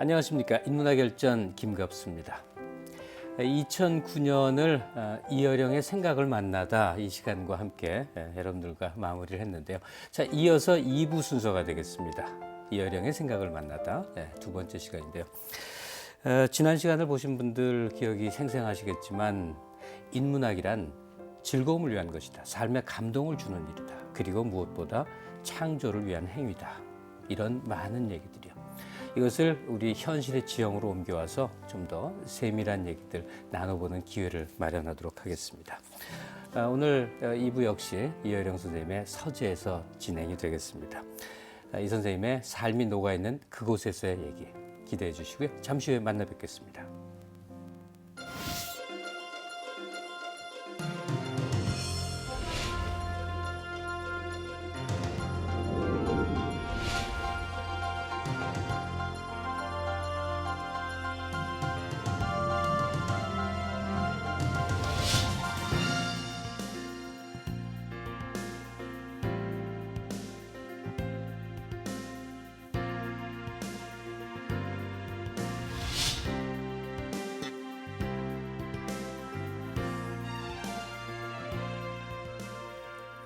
안녕하십니까. 인문학열전 김갑수입니다. 2009년을 이어령의 생각을 만나다 이 시간과 함께 여러분들과 마무리를 했는데요. 자, 이어서 2부 순서가 되겠습니다. 이어령의 생각을 만나다 두 번째 시간인데요. 지난 시간을 보신 분들 기억이 생생하시겠지만 인문학이란 즐거움을 위한 것이다. 삶에 감동을 주는 일이다. 그리고 무엇보다 창조를 위한 행위다. 이런 많은 얘기들이요. 이것을 우리 현실의 지형으로 옮겨와서 좀 더 세밀한 얘기들 나눠보는 기회를 마련하도록 하겠습니다. 오늘 2부 역시 이어령 선생님의 서재에서 진행이 되겠습니다. 이 선생님의 삶이 녹아있는 그곳에서의 얘기 기대해 주시고요. 잠시 후에 만나 뵙겠습니다.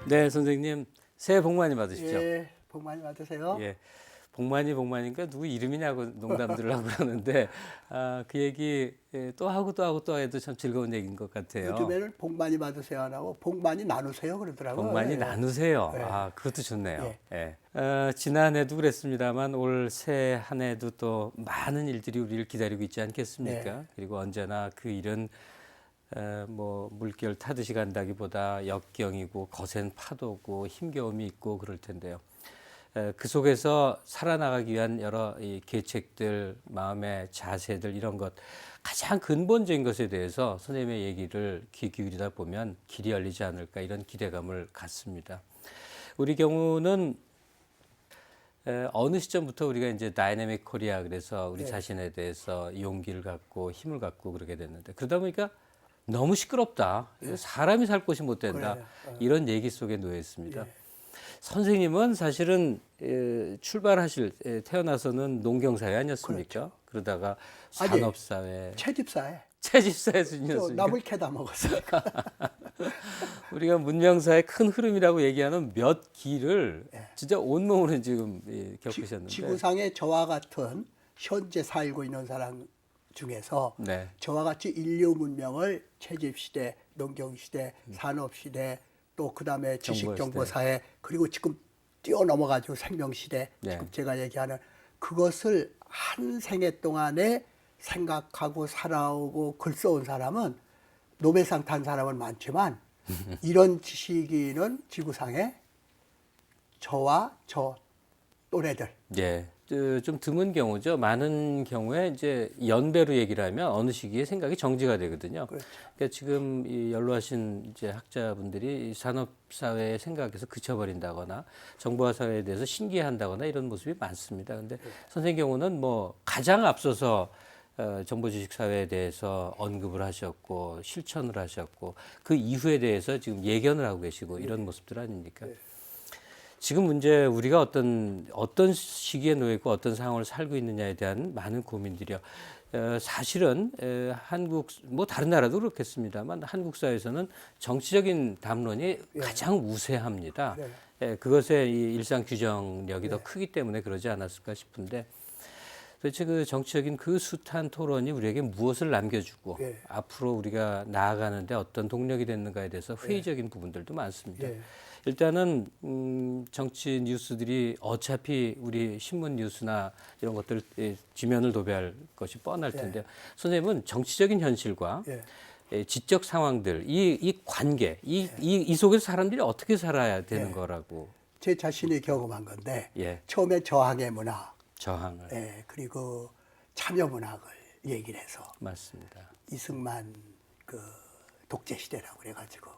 네, 선생님 새해 복 많이 받으십시오. 예, 복 많이 받으세요. 예, 복 많이니까 누구 이름이냐고 농담들을 하고 그러는데 그 얘기 또 하고 또 해도 참 즐거운 얘기인 것 같아요. 요즘에는 복 많이 받으세요 안 하고 복 많이 나누세요 그러더라고요. 복 많이 예. 나누세요. 예. 그것도 좋네요. 예. 지난해도 그랬습니다만 올 새 한 해도 또 많은 일들이 우리를 기다리고 있지 않겠습니까? 네. 그리고 언제나 그 일은 뭐 물결 타듯이 간다기보다 역경이고 거센 파도고 힘겨움이 있고 그럴 텐데요. 그 속에서 살아나가기 위한 여러 이 계책들, 마음의 자세들 이런 것 가장 근본적인 것에 대해서 선생님의 얘기를 귀 기울이다 보면 길이 열리지 않을까 이런 기대감을 갖습니다. 우리 경우는 어느 시점부터 우리가 이제 다이내믹 코리아 그래서 우리 자신에 대해서 용기를 갖고 힘을 갖고 그러게 됐는데 그러다 보니까 너무 시끄럽다. 사람이 살 곳이 못 된다. 이런 얘기 속에 놓여 있습니다. 선생님은 사실은 출발하실 태어나서는 농경사회 아니었습니까? 그러다가 산업사회, 채집사회 수준이었습니까? 나물 캐다 먹었으니까. 우리가 문명사의 큰 흐름이라고 얘기하는 몇 길을 진짜 온몸으로 지금 겪으셨는데 지구상에 저와 같은 현재 살고 있는 사람 중에서 저와 같이 인류 문명을 채집시대, 농경시대, 산업시대 또 그다음에 지식정보사회 그리고 지금 뛰어넘어가지고 생명시대 지금 제가 얘기하는 그것을 한 생애 동안에 생각하고 살아오고 글 써온 사람은 노벨상 탄 사람은 많지만 이런 시기는 지구상에 저와 저 또래들 좀 드문 경우죠. 많은 경우에 이제 연배로 얘기를 하면 어느 시기에 생각이 정지가 되거든요. 그렇죠. 그러니까 지금 이 연로하신 이제 학자분들이 산업 사회의 생각에서 그쳐버린다거나 정보화 사회에 대해서 신기해한다거나 이런 모습이 많습니다. 근데 선생님 경우는 뭐 가장 앞서서 정보주식 사회에 대해서 언급을 하셨고 실천을 하셨고 그 이후에 대해서 지금 예견을 하고 계시고 이런 모습들 아닙니까? 지금 문제 우리가 어떤 시기에 놓여 있고 어떤 상황을 살고 있느냐에 대한 많은 고민들이요. 사실은 한국 뭐 다른 나라도 그렇겠습니다만 한국 사회에서는 정치적인 담론이 가장 우세합니다. 그것의 이 일상 규정력이 더 크기 때문에 그러지 않았을까 싶은데 도대체 그 정치적인 그 숱한 토론이 우리에게 무엇을 남겨주고 앞으로 우리가 나아가는데 어떤 동력이 됐는가에 대해서 회의적인 부분들도 많습니다. 일단은 정치 뉴스들이 어차피 우리 신문 뉴스나 이런 것들 지면을 도배할 것이 뻔할 텐데요. 선생님은 정치적인 현실과 지적 상황들, 이 관계, 이 속에서 사람들이 어떻게 살아야 되는 거라고? 제 자신이 경험한 건데 처음에 저항의 문화, 저항을, 그리고 참여 문학을 얘기를 해서 맞습니다. 이승만 그 독재 시대라고 그래가지고.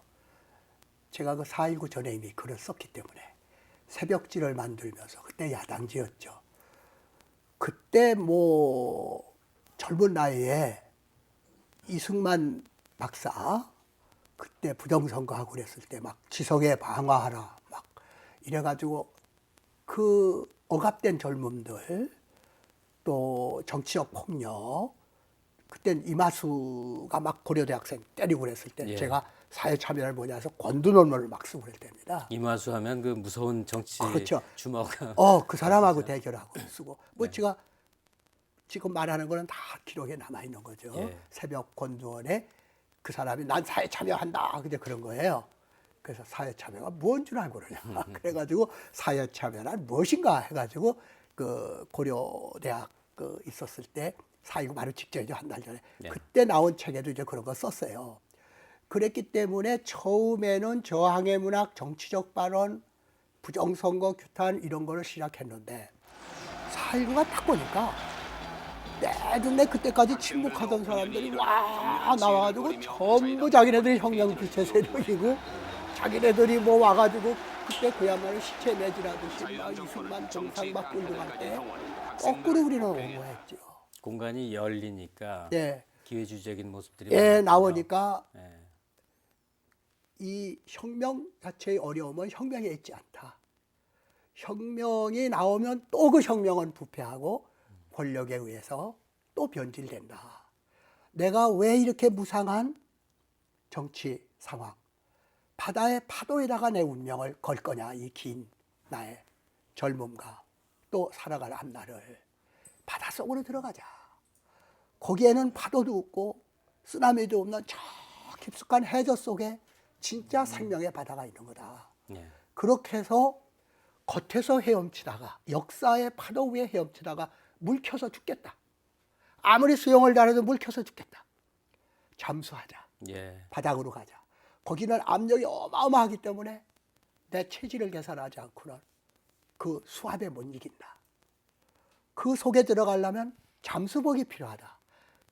제가 그 4.19 전에 이미 글을 썼기 때문에 새벽지를 만들면서 그때 야당지였죠. 그때 뭐 젊은 나이에 이승만 박사 그때 부정선거하고 그랬을 때 막 지성에 방어하라 막 이래가지고 그 억압된 젊음들 또 정치적 폭력. 그땐 이마수가 막 고려대학생 때리고 그랬을 때 예. 제가 사회 참여를 뭐냐 해서 권두 논문을 막 쓰고 그럴 때입니다. 이마수 하면 그 무서운 정치 그렇죠. 주먹. 그 사람하고 대결하고 쓰고 뭐 네. 제가 지금 말하는 거는 다 기록에 남아 있는 거죠. 예. 새벽 권두원에 그 사람이 난 사회 참여한다 그냥 그런 거예요. 그래서 사회 참여가 뭔 줄 알고 그러냐. 그래가지고 사회 참여란 무엇인가 해가지고 그 고려대학 그 있었을 때 4.19 바로 직전이죠. 한 달 전에. 네. 그때 나온 책에도 이제 그런 거 썼어요. 그랬기 때문에 처음에는 저항의 문학, 정치적 발언, 부정선거, 규탄 이런 거를 시작했는데 4.19가 딱 보니까 내중에 그때까지 침묵하던 사람들이 와 나와가지고 전부 자기네들이 혁명주체 세력이고 자기네들이 뭐 와가지고 그때 그야말로 시체 매질하듯이 막 이승만 정상 막 끌려갈 때 거꾸로 우리는 옹호했죠. 공간이 열리니까 예. 기회주의적인 모습들이 예, 많았군요. 나오니까 예. 이 혁명 자체의 어려움은 혁명에 있지 않다. 혁명이 나오면 또 그 혁명은 부패하고 권력에 의해서 또 변질된다. 내가 왜 이렇게 무상한 정치 상황, 바다의 파도에다가 내 운명을 걸 거냐, 이 긴 나의 젊음과 또 살아갈 앞날을. 바닷속으로 들어가자. 거기에는 파도도 없고 쓰나미도 없는 저 깊숙한 해저 속에 진짜 생명의 바다가 있는 거다. 예. 그렇게 해서 겉에서 헤엄치다가 역사의 파도 위에 헤엄치다가 물켜서 죽겠다. 아무리 수영을 잘해도 물켜서 죽겠다. 잠수하자. 예. 바닥으로 가자. 거기는 압력이 어마어마하기 때문에 내 체질을 계산하지 않고는 그 수압에 못 이긴다. 그 속에 들어가려면 잠수복이 필요하다.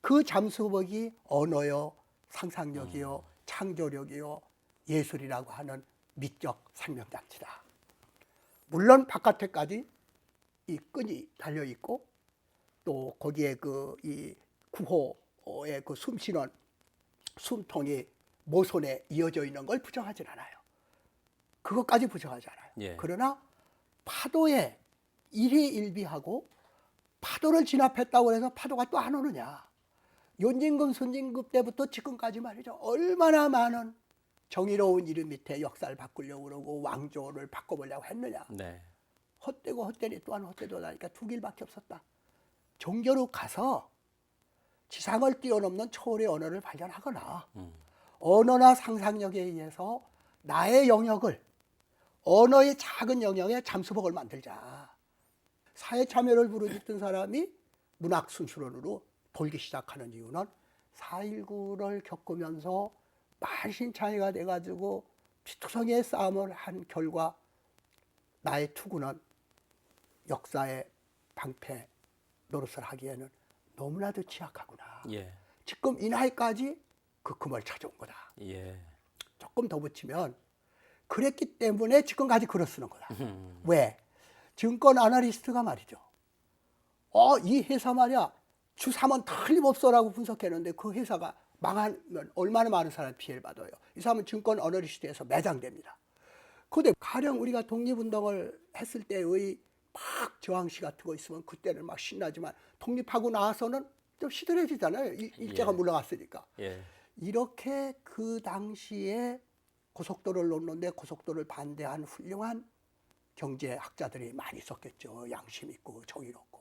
그 잠수복이 언어요, 상상력이요, 창조력이요, 예술이라고 하는 미적 생명장치다. 물론 바깥에까지 이 끈이 달려 있고 또 거기에 그 이 구호의 그 숨쉬는 숨통이 모손에 이어져 있는 걸 부정하진 않아요. 그것까지 부정하지 않아요. 예. 그러나 파도에 일희일비하고 파도를 진압했다고 해서 파도가 또 안 오느냐. 윤진금, 순진급 때부터 지금까지 말이죠. 얼마나 많은 정의로운 이름 밑에 역사를 바꾸려고 그러고 왕조를 바꿔보려고 했느냐. 네. 헛되고 헛되니 또한 헛되도 나니까 두 길밖에 없었다. 종교로 가서 지상을 뛰어넘는 초월의 언어를 발견하거나 언어나 상상력에 의해서 나의 영역을 언어의 작은 영역에 잠수복을 만들자. 사회 참여를 부르짖던 사람이 문학 순수론으로 돌기 시작하는 이유는 4.19를 겪으면서 만신창이가 돼가지고 피투성이의 싸움을 한 결과 나의 투구는 역사의 방패 노릇을 하기에는 너무나도 취약하구나. 예. 지금 이 나이까지 그 금을 찾아온 거다. 예. 조금 더 붙이면 그랬기 때문에 지금까지 글을 쓰는 거다. 왜? 증권 아날리스트가 말이죠. 이 회사 말이야 주3은 틀림없어라고 분석했는데 그 회사가 망하면 얼마나 많은 사람이 피해를 받아요. 이 사람은 증권 아날리스트에서 매장됩니다. 그런데 가령 우리가 독립운동을 했을 때의 막 저항시 같은 거 있으면 그때는 막 신나지만 독립하고 나서는 좀 시들해지잖아요. 일제가 예. 물러갔으니까. 예. 이렇게 그 당시에 고속도로를 놓는데 고속도로를 반대한 훌륭한 경제학자들이 많이 있었겠죠. 양심 있고 정의롭고.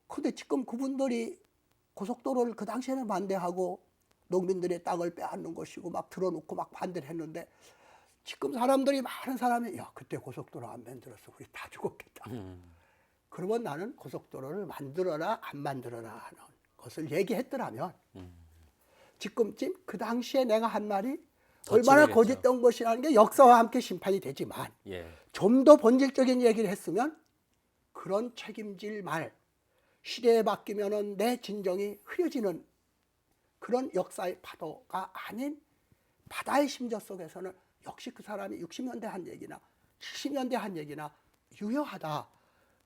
근데 지금 그분들이 고속도로를 그 당시에는 반대하고 농민들의 땅을 빼앗는 것이고 막 들어놓고 막 반대를 했는데 지금 사람들이 많은 사람이 야 그때 고속도로 안 만들었어 우리 다 죽었겠다. 그러면 나는 고속도로를 만들어라 안 만들어라 하는 것을 얘기했더라면 지금쯤 그 당시에 내가 한 말이 얼마나 치밀했죠. 거짓된 것이라는 게 역사와 함께 심판이 되지만 예. 좀 더 본질적인 얘기를 했으면 그런 책임질 말 시대에 바뀌면은 내 진정이 흐려지는 그런 역사의 파도가 아닌 바다의 심저 속에서는 역시 그 사람이 60년대 한 얘기나 70년대 한 얘기나 유효하다.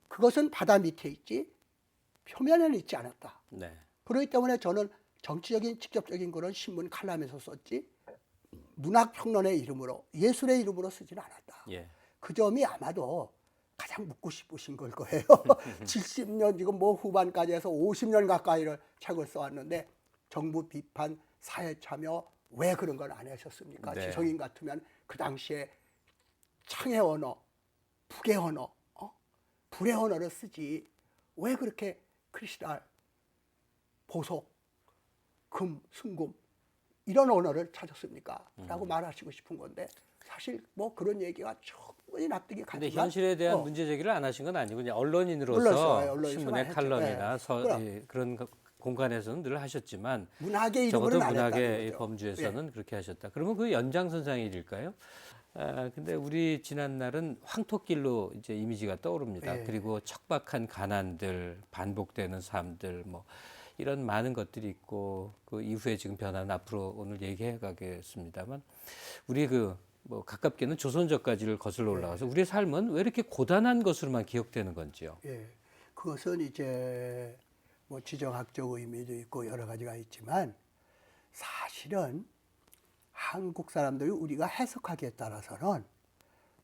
그것은 바다 밑에 있지 표면에는 있지 않았다. 네. 그렇기 때문에 저는 정치적인 직접적인 그런 신문 칼럼에서 썼지 문학평론의 이름으로 예술의 이름으로 쓰지는 않았다. 예. 그 점이 아마도 가장 묻고 싶으신 걸 거예요. 70년 지금 뭐 후반까지 해서 50년 가까이를 책을 써왔는데 정부 비판, 사회 참여 왜 그런 걸 안 하셨습니까? 네. 지성인 같으면 그 당시에 창의 언어, 북의 언어, 불의 언어를 쓰지 왜 그렇게 크리스탈, 보석, 금, 순금 이런 언어를 찾았습니까? 라고 말하시고 싶은 건데 사실 뭐 그런 얘기가 충분히 납득이 근데 가지만 현실에 대한 문제 제기를 안 하신 건 아니고 그냥 물론 언론인으로서 언론에서만 신문의 했죠. 칼럼이나 예. 그럼. 그런 공간에서는 늘 하셨지만 문학의 적어도 이름으로는 안 문학의 했다는 거죠. 범주에서는 그렇게 하셨다. 그러면 그 연장선상의 일일까요? 근데 우리 지난 날은 황토길로 이제 이미지가 떠오릅니다. 예. 그리고 척박한 가난들, 반복되는 삶들, 뭐 이런 많은 것들이 있고 그 이후에 지금 변화는 앞으로 오늘 얘기해 가겠습니다만 우리 뭐 가깝게는 조선적까지를 거슬러 올라가서 우리의 삶은 왜 이렇게 고단한 것으로만 기억되는 건지요? 예. 그것은 이제 뭐 지정학적 의미도 있고 여러 가지가 있지만 사실은 한국 사람들이 우리가 해석하기에 따라서는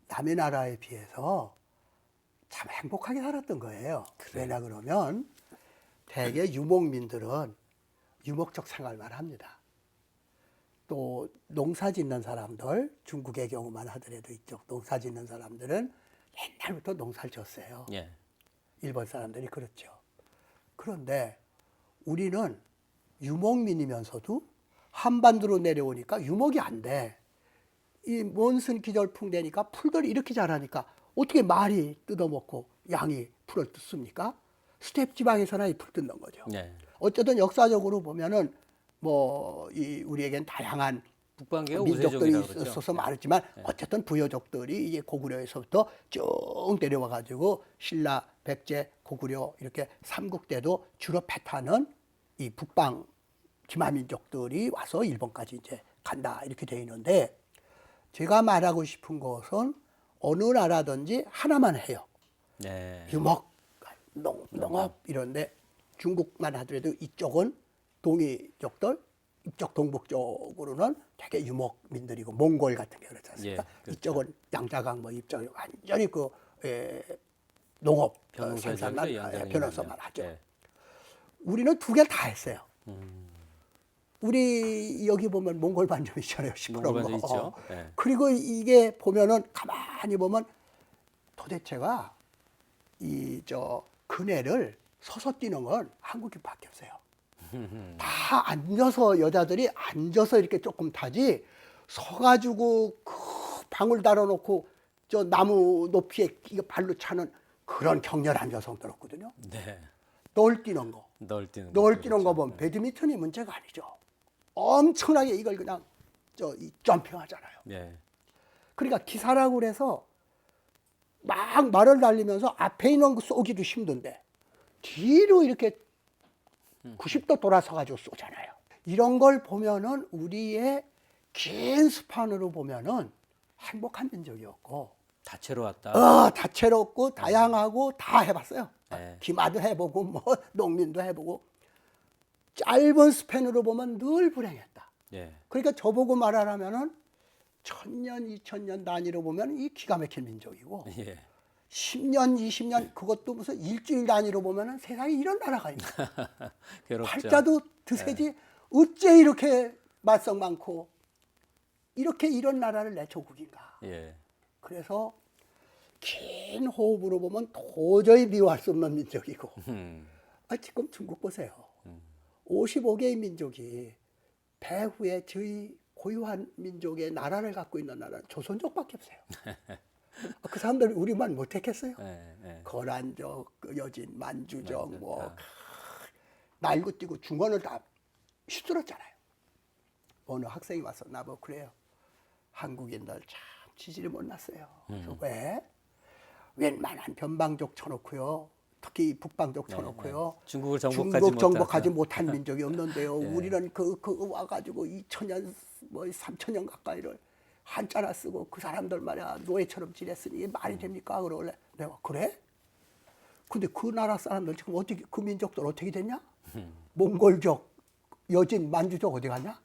남의 나라에 비해서 참 행복하게 살았던 거예요. 왜냐 그러면 대개 유목민들은 유목적 생활만 합니다. 또 농사 짓는 사람들, 중국의 경우만 하더라도 이쪽 농사 짓는 사람들은 옛날부터 농사를 졌어요. 예. 일본 사람들이 그렇죠. 그런데 우리는 유목민이면서도 한반도로 내려오니까 유목이 안 돼. 이 몬순 기절풍 되니까 풀들이 이렇게 자라니까 어떻게 말이 뜯어먹고 양이 풀을 뜯습니까? 스텝 지방에서나 이 풀 뜯는 거죠. 예. 어쨌든 역사적으로 보면은 뭐 이 우리에겐 다양한 북방계가 민족들이 우세종이라고 그러죠. 있어서 말했지만 어쨌든 부여족들이 이제 고구려에서부터 쭉 내려와 가지고 신라, 백제, 고구려 이렇게 삼국대도 주로 패타는 이 북방 기마민족들이 와서 일본까지 이제 간다 이렇게 돼 있는데 제가 말하고 싶은 것은 어느 나라든지 하나만 해요. 네. 유목, 농업 이런데 중국만 하더라도 이쪽은 동이족들, 이쪽 동북 쪽으로는 되게 유목민들이고 몽골 같은 게 그렇지 않습니까? 예, 그렇죠. 이쪽은 양자강 뭐 이쪽이 완전히 농업 변호사 생산만 지역에서 양자강이 변호사만 나면. 하죠. 예. 우리는 두 개를 다 했어요. 우리 여기 보면 몽골 반점 있잖아요. 시퍼런 몽골 거. 반점 있죠. 예. 그리고 이게 보면은 가만히 보면 도대체가 이 그네를 서서 뛰는 건 한국인밖에 없어요. 다 앉아서 여자들이 앉아서 이렇게 조금 타지 서가지고 그 방울 달아놓고 저 나무 높이에 이거 발로 차는 그런 격렬한 여성들 없거든요. 네. 널뛰는 거. 널뛰는 널뛰는 거 그렇죠. 보면 배드민턴이 문제가 아니죠. 엄청나게 이걸 그냥 이 점핑하잖아요. 예. 그러니까 기사라고 그래서 막 말을 달리면서 앞에 있는 거 쏘기도 힘든데 뒤로 이렇게 90도 돌아서 가지고 쏘잖아요. 이런 걸 보면은 우리의 긴 스판으로 보면은 행복한 민족이었고 다채로웠다. 다채롭고 다양하고 다 해봤어요. 네. 기마도 해보고 뭐 농민도 해보고 짧은 스팬으로 보면 늘 불행했다. 예. 그러니까 저보고 말하라면은 1000년, 2000년 단위로 보면 이 기가 막힌 민족이고 예. 10년, 20년 그것도 무슨 일주일 단위로 보면은 세상에 이런 나라가 있나? 괴롭죠. 팔자도 드세지 어째 이렇게 말썽 많고 이렇게 이런 나라를 내 조국인가? 예. 그래서 긴 호흡으로 보면 도저히 미워할 수 없는 민족이고 지금 중국 보세요. 55개의 민족이 배후에 저희 고유한 민족의 나라를 갖고 있는 나라는 조선족밖에 없어요. 그 사람들이 우리만 못했겠어요? 예. 예. 거란족, 여진, 만주족, 날고 뛰고 중원을 다 휩쓸었잖아요. 어느 학생이 와서 나보고 그래요. 한국인들 참 지질이 못났어요. 그래서 왜? 웬만한 변방족 쳐놓고요. 특히 북방족 쳐놓고요. 중국을 중국 정복하지 못한. 못한 민족이 없는데요. 예. 우리는 그 와가지고 2000년, 3000년 가까이를 한자나 쓰고 그 사람들 말이야 노예처럼 지냈으니 이게 말이 됩니까? 그러길래 내가 그래? 근데 그 나라 사람들 지금 어떻게 그 민족들 어떻게 됐냐? 몽골족, 여진, 만주족 어디 갔냐?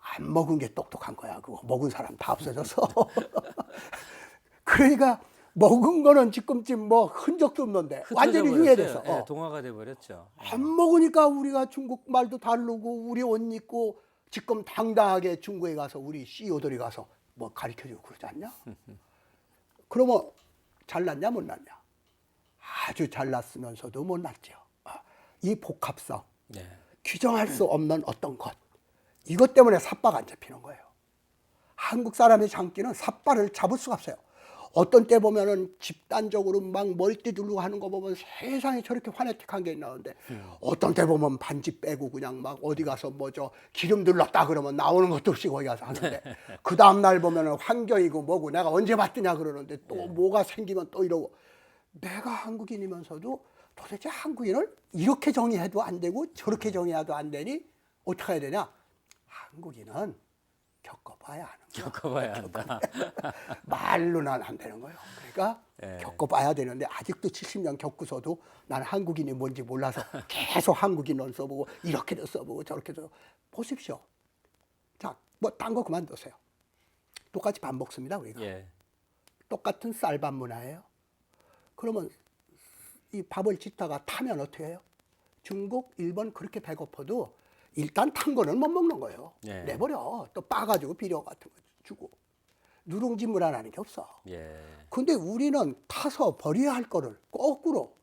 안 먹은 게 똑똑한 거야. 그거 먹은 사람 다 없어져서. 그러니까 먹은 거는 지금쯤 뭐 흔적도 없는데 완전히 흩어져 유해돼서 버렸어요. 예, 동화가 돼 버렸죠. 안 먹으니까 우리가 중국 말도 다르고 우리 옷 입고 지금 당당하게 중국에 가서 우리 CEO들이 가서 뭐 가르쳐주고 그러지 않냐? 그러면 잘났냐 못났냐? 아주 잘났으면서도 못났죠. 이 복합성, 네. 규정할 수 없는 어떤 것, 이것 때문에 삿바가 안 잡히는 거예요. 한국 사람의 장기는 삿바를 잡을 수가 없어요. 어떤 때 보면은 집단적으로 막 멀티 두르고 하는 거 보면 세상에 저렇게 화내틱한 게 나오는데 어떤 때 보면 반지 빼고 그냥 막 어디 가서 뭐 저 기름 둘렀다 그러면 나오는 것도 없이 거기 가서 하는데 그 다음날 보면은 환경이고 뭐고 내가 언제 봤더냐 그러는데 또 뭐가 생기면 또 이러고 내가 한국인이면서도 도대체 한국인을 이렇게 정의해도 안 되고 저렇게 정의해도 안 되니 어떻게 해야 되냐? 한국인은 겪어봐야 하는 거야. 겪어봐야 한다. 말로는 안 되는 거예요. 그러니까 예. 겪어봐야 되는데 아직도 70년 겪고서도 난 한국인이 뭔지 몰라서 계속 한국인론 써보고 이렇게도 써보고 저렇게도 보십시오. 자, 뭐 딴 거 그만두세요. 똑같이 밥 먹습니다 우리가. 예. 똑같은 쌀밥 문화예요. 그러면 이 밥을 짓다가 타면 어떻게 해요? 중국, 일본 그렇게 배고파도 일단 탄 거는 못 먹는 거예요. 예. 내버려. 또 빠가지고 비료 같은 거 주고. 누룽지 문화라는 게 없어. 예. 근데 우리는 타서 버려야 할 거를 거꾸로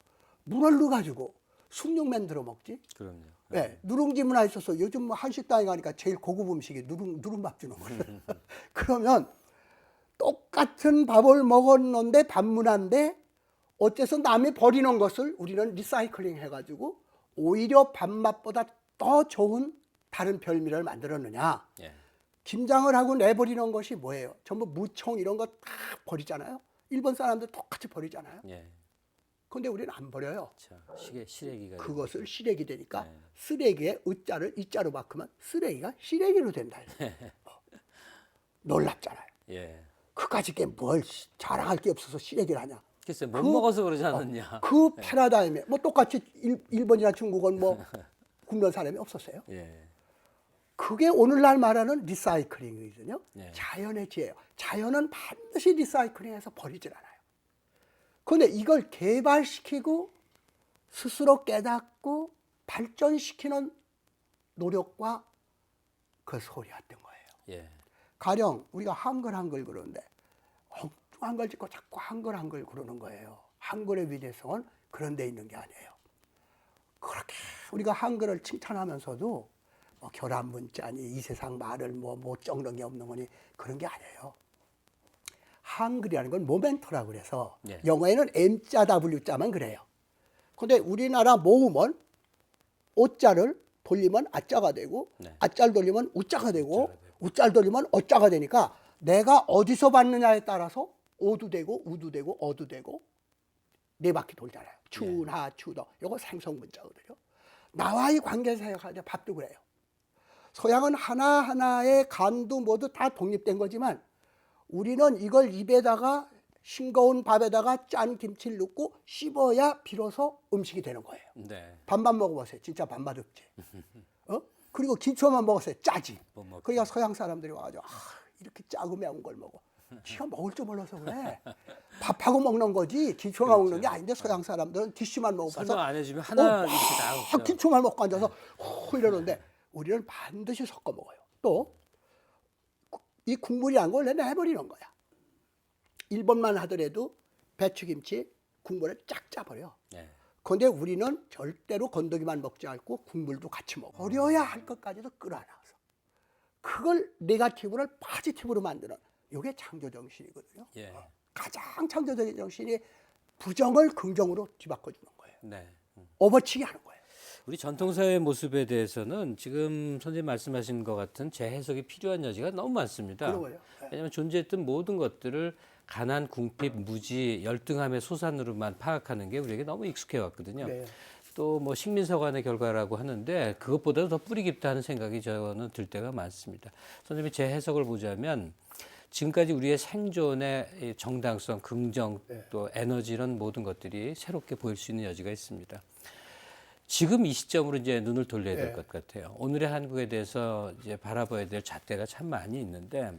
물을 넣어가지고 숭늉 만들어 먹지. 그럼요. 네, 누룽지 문화 있어서 요즘 뭐 한식당에 가니까 제일 고급 음식이 누룽밥 주는 거예요. 그러면 똑같은 밥을 먹었는데 밥 문화인데 어째서 남이 버리는 것을 우리는 리사이클링 해가지고 오히려 밥맛보다 더 좋은 다른 별미를 만들었느냐. 예. 김장을 하고 내버리는 것이 뭐예요? 전부 무청 이런 거 다 버리잖아요. 일본 사람들 똑같이 버리잖아요. 예. 근데 우리는 안 버려요. 자, 시래기가 그것을 시래기 되니까 네. 쓰레기에 으자를 이자로 바꾸면 쓰레기가 시래기로 된다. 놀랍잖아요. 예. 그까짓 게 뭘 자랑할 게 없어서 시래기를 하냐. 글쎄 못 먹어서 그러지 않았냐. 그 패러다임에 뭐 똑같이 일본이나 중국은 뭐 굶는 사람이 없었어요. 예. 그게 오늘날 말하는 리사이클링이거든요. 네. 자연의 지혜예요. 자연은 반드시 리사이클링해서 버리질 않아요. 그런데 이걸 개발시키고 스스로 깨닫고 발전시키는 노력과 그 소리였던 거예요. 예. 가령 우리가 한글 그러는데 엉뚱한 걸 짓고 자꾸 한글 그러는 거예요. 한글의 위대성은 그런 데 있는 게 아니에요. 그렇게 우리가 한글을 칭찬하면서도 뭐 결합 문자니 이 세상 말을 뭐 못 적는 게 없는 거니 그런 게 아니에요. 한글이라는 건 모멘토라고 그래서 예. 영어에는 M자 W자만 그래요. 근데 우리나라 모음은 오자를 돌리면 아자가 되고 네. 아자를 돌리면 우자가 되고 우자가 되고. 우자를 돌리면 어자가 되니까 내가 어디서 봤느냐에 따라서 오도 되고 우도 되고 어도 되고 네 바퀴 돌잖아요. 추나 추더 이거 생성 문자거든요. 나와의 관계 생각하자 밥도 그래요. 서양은 하나하나의 간도 모두 다 독립된 거지만 우리는 이걸 입에다가 싱거운 밥에다가 짠 김치를 넣고 씹어야 비로소 음식이 되는 거예요. 네. 밥만 먹어보세요. 진짜 밥맛 없지. 그리고 기초만 먹었어요. 짜지. 못 먹죠. 그러니까 서양 사람들이 와가지고 이렇게 짜고 매운 걸 먹어. 지가 먹을 줄 몰라서 그래. 밥하고 먹는 거지 기초만 먹는 게 아닌데 서양 사람들은 디쉬만 먹어봐서 설명 안 해주면 하나 이렇게 다 없죠. 기초만 먹고 앉아서 이러는데 우리는 반드시 섞어 먹어요. 또 이 국물이란 걸 내버리는 거야. 일본만 하더라도 배추김치 국물을 쫙 짜버려. 예. 그런데 우리는 절대로 건더기만 먹지 않고 국물도 같이 먹어. 버려야 할 것까지도 끌어안아서. 그걸 네거티브를 포지티브로 만드는 이게 창조 정신이거든요. 예. 가장 창조적인 정신이 부정을 긍정으로 뒤바꿔주는 거예요. 네. 업어치기 하는 거예요. 우리 전통사회의 모습에 대해서는 지금 선생님 말씀하신 것 같은 재해석이 필요한 여지가 너무 많습니다. 그런 거예요. 왜냐하면 존재했던 모든 것들을 가난, 궁핍, 무지, 열등함의 소산으로만 파악하는 게 우리에게 너무 익숙해 왔거든요. 네. 또 뭐 식민서관의 결과라고 하는데 그것보다도 더 뿌리 깊다 하는 생각이 저는 들 때가 많습니다. 선생님이 재해석을 보자면 지금까지 우리의 생존의 정당성, 긍정, 또 에너지 이런 모든 것들이 새롭게 보일 수 있는 여지가 있습니다. 지금 이 시점으로 이제 눈을 돌려야 될 것 같아요. 오늘의 한국에 대해서 이제 바라봐야 될 잣대가 참 많이 있는데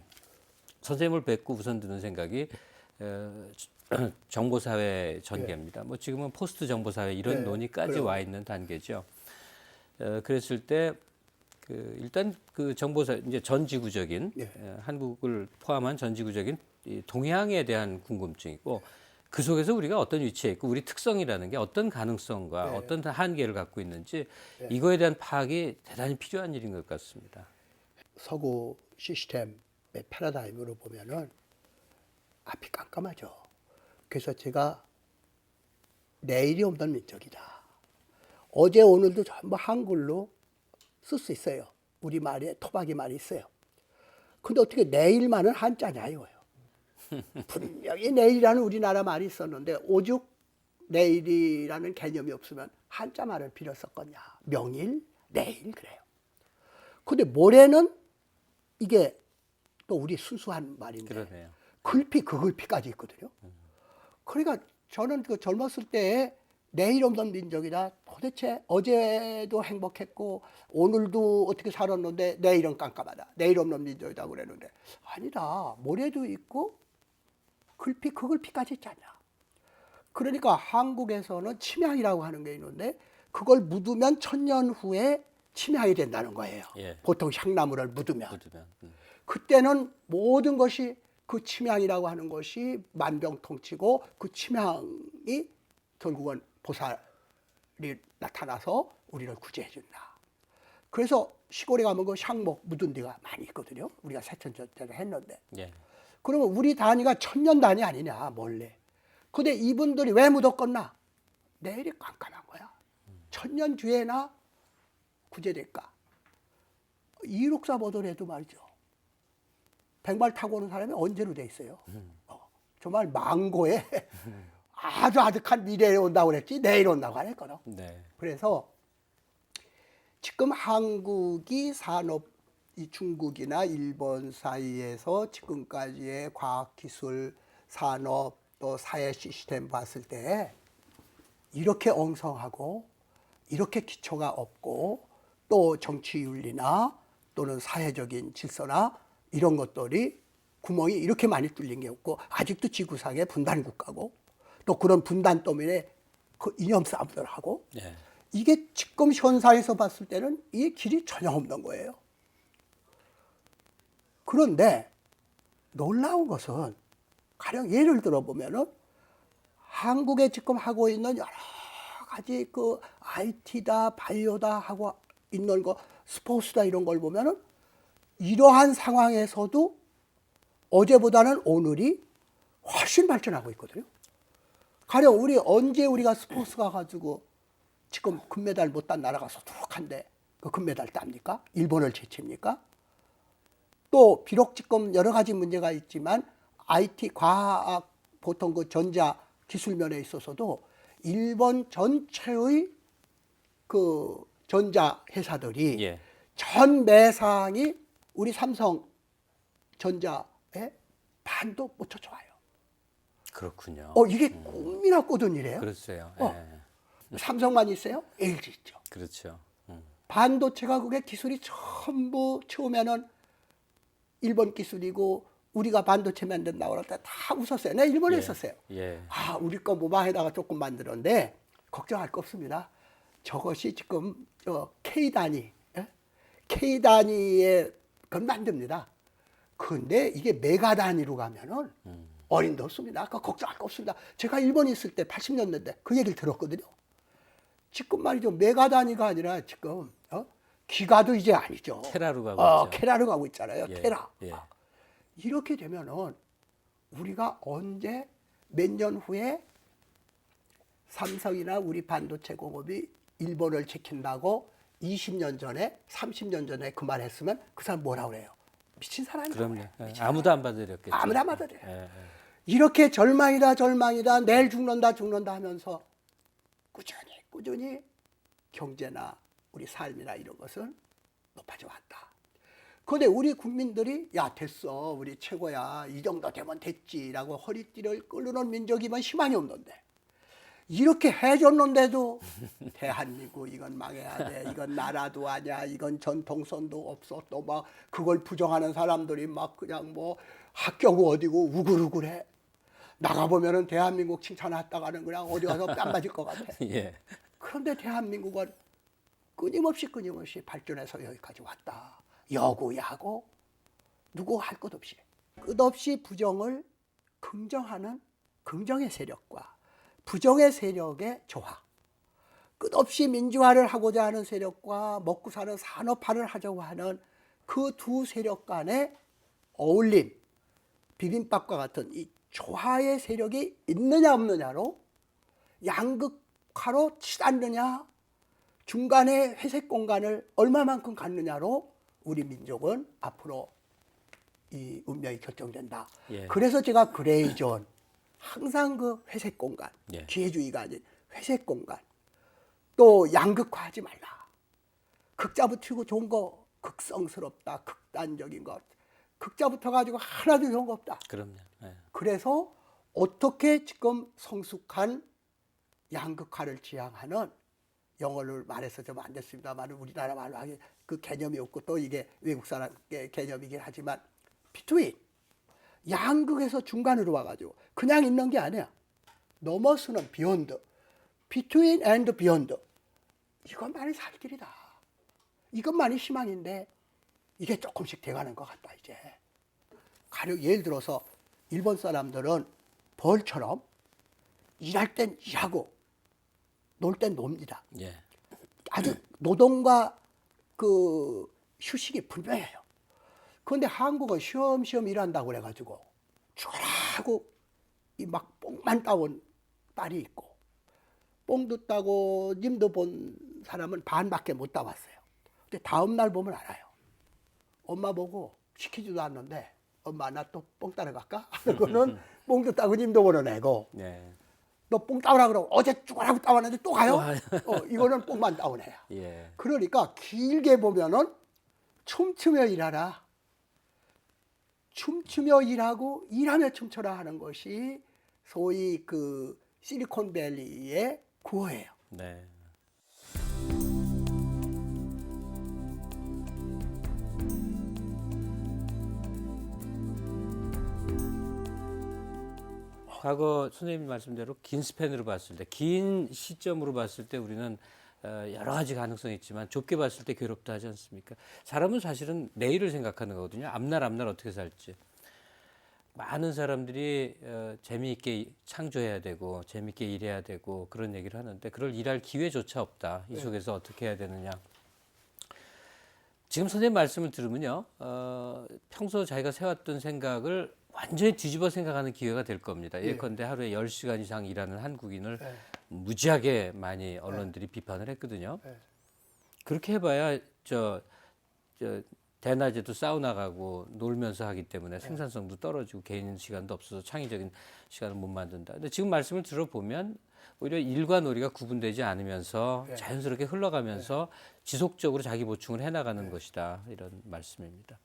선생님을 뵙고 우선 드는 생각이 정보사회 전개입니다. 뭐 지금은 포스트 정보사회 이런 네, 논의까지 그럼. 와 있는 단계죠. 그랬을 때 일단 그 정보사 이제 전지구적인 네. 한국을 포함한 전지구적인 이 동향에 대한 궁금증이고 그 속에서 우리가 어떤 위치에 있고 우리 특성이라는 게 어떤 가능성과 네. 어떤 한계를 갖고 있는지 네. 이거에 대한 파악이 대단히 필요한 일인 것 같습니다. 서구 시스템의 패러다임으로 보면은 앞이 깜깜하죠. 그래서 제가 내일이 없는 민족이다. 어제 오늘도 전부 한글로 쓸 수 있어요. 우리 말에 토박이 말이 있어요. 근데 어떻게 내일만은 한자냐 이거예요. 분명히 내일이라는 우리나라 말이 있었는데 오죽 내일이라는 개념이 없으면 한자 말을 빌어 썼겠냐. 명일, 내일 그래요. 근데 모레는 이게 또 우리 순수한 말인데 그러네요. 글피 그 글피까지 있거든요. 그러니까 저는 그 젊었을 때 내일 없는 민족이다. 도대체 어제도 행복했고 오늘도 어떻게 살았는데 내일은 깜깜하다. 내일 없는 민족이다 그랬는데 아니다. 모레도 있고 글피 그 글피까지 있지 않냐. 그러니까 한국에서는 침향이라고 하는 게 있는데 그걸 묻으면 1000년 후에 침향이 된다는 거예요. 예. 보통 향나무를 묻으면. 묻으면. 그때는 모든 것이 그 침향이라고 하는 것이 만병통치고 그 침향이 결국은 보살이 나타나서 우리를 구제해 준다. 그래서 시골에 가면 그 향목 묻은 데가 많이 있거든요. 우리가 세천전제를 했는데. 예. 그러면 우리 단위가 1000년 단위 아니냐 몰래. 근데 이분들이 왜 묻었겠나? 내일이 깜깜한 거야. 1000년 뒤에나 구제될까? 이륙사 보더라도 말이죠. 백말 타고 오는 사람이 언제로 돼 있어요? 정말 망고에 아주 아득한 미래에 온다고 그랬지 내일 온다고 안 했거든. 네. 그래서 지금 한국이 산업 이 중국이나 일본 사이에서 지금까지의 과학기술, 산업 또 사회 시스템 봤을 때 이렇게 엉성하고 이렇게 기초가 없고 또 정치윤리나 또는 사회적인 질서나 이런 것들이 구멍이 이렇게 많이 뚫린 게 없고 아직도 지구상의 분단 국가고 또 그런 분단 때문에 그 이념 싸움들 하고 예. 이게 지금 현상에서 봤을 때는 이 길이 전혀 없는 거예요. 그런데 놀라운 것은 가령 예를 들어 보면은 한국에 지금 하고 있는 여러 가지 그 IT다, 바이오다 하고 있는 거, 스포츠다 이런 걸 보면은 이러한 상황에서도 어제보다는 오늘이 훨씬 발전하고 있거든요. 가령 언제 우리가 스포츠 가가지고 지금 금메달 못 딴 나라가 소득한데 그 금메달 땁니까? 일본을 제칩니까? 또 비록 지금 여러 가지 문제가 있지만 IT 과학 보통 그 전자 기술 면에 있어서도 일본 전체의 그 전자 회사들이 예. 전 매상이 우리 삼성 전자의 반도 못 쫓아와요. 그렇군요. 이게 꿈이나 꾸던 일이에요. 그렇어요. 예. 삼성만 있어요? LG 있죠. 그렇죠. 반도체가 그게 기술이 전부 처음에는 일본 기술이고 우리가 반도체 만든다고 할 때 다 웃었어요. 내가 일본에 있었어요. 예. 우리 거 모방에다가 조금 만들었는데 걱정할 거 없습니다. 저것이 지금 K 단위, 예? K 단위의 건 만듭니다. 근데 이게 메가 단위로 가면은 어림도 없습니다. 그 걱정할 거 없습니다. 제가 일본에 있을 때 80년대 그 얘기를 들었거든요. 지금 말이죠. 메가 단위가 아니라 지금 기가도 이제 아니죠. 테라로 가고 있죠. 테라로 가고 있잖아요. 예, 테라. 예. 이렇게 되면은 우리가 언제 몇 년 후에 삼성이나 우리 반도체 공업이 일본을 지킨다고 20년 전에 30년 전에 그 말 했으면 그 사람 뭐라 그래요? 미친 사람이라고 그럼요. 그래요. 예. 미친 아무도 안 받으렸겠죠. 아무도 안 받아들여요. 예, 예. 이렇게 절망이다 절망이다 내일 죽는다 하면서 꾸준히 경제나 우리 삶이나 이런 것은 높아져 왔다. 그런데 우리 국민들이 야 됐어 우리 최고야 이 정도 되면 됐지라고 허리띠를 끄르는 민족이면 희망이 없는데 이렇게 해줬는데도 대한민국 이건 망해야 돼 이건 나라도 아니야 이건 전통선도 없어 또 막 그걸 부정하는 사람들이 막 그냥 뭐 합격 어디고 우글우글해 나가보면은 대한민국 칭찬했다가는 그냥 어디 가서 뺨 맞을 것 같아. 예. 그런데 대한민국은 끊임없이 발전해서 여기까지 왔다. 여고, 야고, 누구 할 것 없이. 끝없이 부정을 긍정하는 긍정의 세력과 부정의 세력의 조화. 끝없이 민주화를 하고자 하는 세력과 먹고 사는 산업화를 하자고 하는 그 두 세력 간의 어울림, 비빔밥과 같은 이 조화의 세력이 있느냐 없느냐로 양극화로 치닫느냐 중간에 회색 공간을 얼마만큼 갖느냐로 우리 민족은 앞으로 이 운명이 결정된다. 예. 그래서 제가 그레이존 항상 그 회색 공간, 예. 기회주의가 아닌 회색 공간, 또 양극화하지 말라. 극자 붙이고 좋은 거 극성스럽다, 극단적인 것. 극자 붙어가지고 하나도 좋은 거 없다. 그럼요. 예. 그래서 어떻게 지금 성숙한 양극화를 지향하는 영어를 말해서 좀 안 됐습니다만 우리나라 말로 하기 그 개념이 없고 또 이게 외국 사람의 개념이긴 하지만 between 양극에서 중간으로 와가지고 그냥 있는 게 아니야. 넘어서는 beyond, between and beyond. 이것만이 살 길이다. 이것만이 희망인데 이게 조금씩 돼가는 것 같다 이제. 가령 예를 들어서 일본 사람들은 벌처럼 일할 땐 일하고 놀 땐 놉니다. 예. 아주 노동과 그 휴식이 분명해요. 그런데 한국은 쉬엄쉬엄 일한다고 그래가지고 죽어라고 이 막 뽕만 따온 딸이 있고 뽕도 따고 님도 본 사람은 반밖에 못 따왔어요. 근데 다음 날 보면 알아요. 엄마 보고 시키지도 않는데 엄마 나 또 뽕 따러 갈까? 그거는 뽕도 따고 님도 보는 애고 네. 너 뽕 따오라 그러고 어제 죽어라고 따왔는데 또 가요? 이거는 뽕만 따온 애야. 예. 그러니까 길게 보면은 춤추며 일하라. 춤추며 일하고 일하며 춤춰라 하는 것이 소위 그 실리콘밸리의 구호예요. 네. 과거 선생님 말씀대로 긴 스팬으로 봤을 때, 긴 시점으로 봤을 때 우리는 여러 가지 가능성이 있지만 좁게 봤을 때 괴롭다 하지 않습니까? 사람은 사실은 내일을 생각하는 거거든요. 앞날 어떻게 살지. 많은 사람들이 재미있게 창조해야 되고 재미있게 일해야 되고 그런 얘기를 하는데 그럴 일할 기회조차 없다. 이 속에서 어떻게 해야 되느냐. 지금 선생님 말씀을 들으면요. 평소 자기가 세웠던 생각을 완전히 뒤집어 생각하는 기회가 될 겁니다. 예컨대 하루에 10시간 이상 일하는 한국인을 무지하게 많이 언론들이 비판을 했거든요. 그렇게 해봐야 대낮에도 사우나 가고 놀면서 하기 때문에 생산성도 떨어지고 개인 시간도 없어서 창의적인 시간을 못 만든다. 근데 지금 말씀을 들어보면 오히려 일과 놀이가 구분되지 않으면서 자연스럽게 흘러가면서 지속적으로 자기 보충을 해나가는 것이다. 이런 말씀입니다.